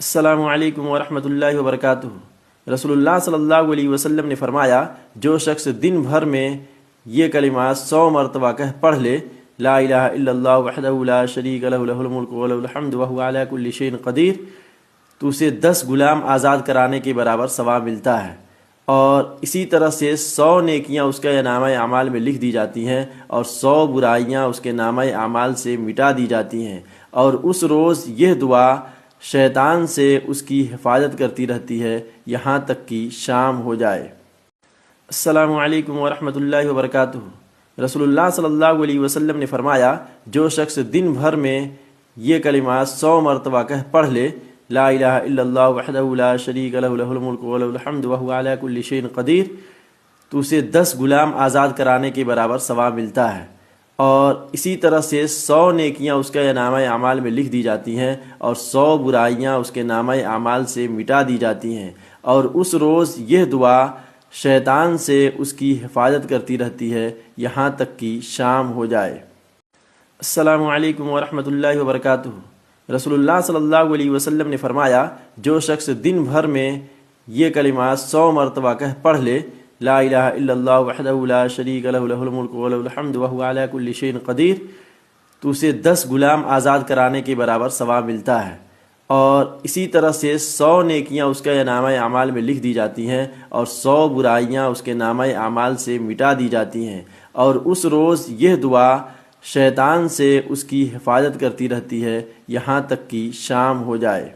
السلام علیکم ورحمۃ اللہ وبرکاتہ۔ رسول اللہ صلی اللہ علیہ وسلم نے فرمایا، جو شخص دن بھر میں یہ کلمات 100 مرتبہ پڑھ لے، لا الہ الا اللہ وحدہ لا شریک لہ لہ الملک ولہ الحمد وہو علی کل شیء قدیر، تو اسے 10 غلام آزاد کرانے کے برابر ثواب ملتا ہے، اور اسی طرح سے 100 نیکیاں اس کے نامہ اعمال میں لکھ دی جاتی ہیں، اور 100 برائیاں اس کے نامہ اعمال سے مٹا دی جاتی ہیں، اور اس روز یہ دعا شیطان سے اس کی حفاظت کرتی رہتی ہے یہاں تک کہ شام ہو جائے۔ السلام علیکم ورحمۃ اللہ وبرکاتہ۔ رسول اللہ صلی اللہ علیہ وسلم نے فرمایا، جو شخص دن بھر میں یہ کلمات 100 مرتبہ پڑھ لے، لا الہ الا اللہ وحدہ لا شریک لہ لہ الملک ولہ الحمد وہو علی کل شیء قدیر، تو اسے 10 غلام آزاد کرانے کے برابر ثواب ملتا ہے، اور اسی طرح سے 100 نیکیاں اس کے نامہ اعمال میں لکھ دی جاتی ہیں، اور 100 برائیاں اس کے نامہ اعمال سے مٹا دی جاتی ہیں، اور اس روز یہ دعا شیطان سے اس کی حفاظت کرتی رہتی ہے یہاں تک کہ شام ہو جائے۔ السلام علیکم ورحمۃ اللہ وبرکاتہ۔ رسول اللہ صلی اللہ علیہ وسلم نے فرمایا، جو شخص دن بھر میں یہ کلمات 100 مرتبہ پڑھ لے، لا الہ الا اللہ وحدہ لا شریک لہ لہ الملک ولہ الحمد وہو علی کل شیء قدیر، تو اسے 10 غلام آزاد کرانے کے برابر ثواب ملتا ہے، اور اسی طرح سے 100 نیکیاں اس کے نامہ اعمال میں لکھ دی جاتی ہیں، اور 100 برائیاں اس کے نامہ اعمال سے مٹا دی جاتی ہیں، اور اس روز یہ دعا شیطان سے اس کی حفاظت کرتی رہتی ہے یہاں تک کہ شام ہو جائے۔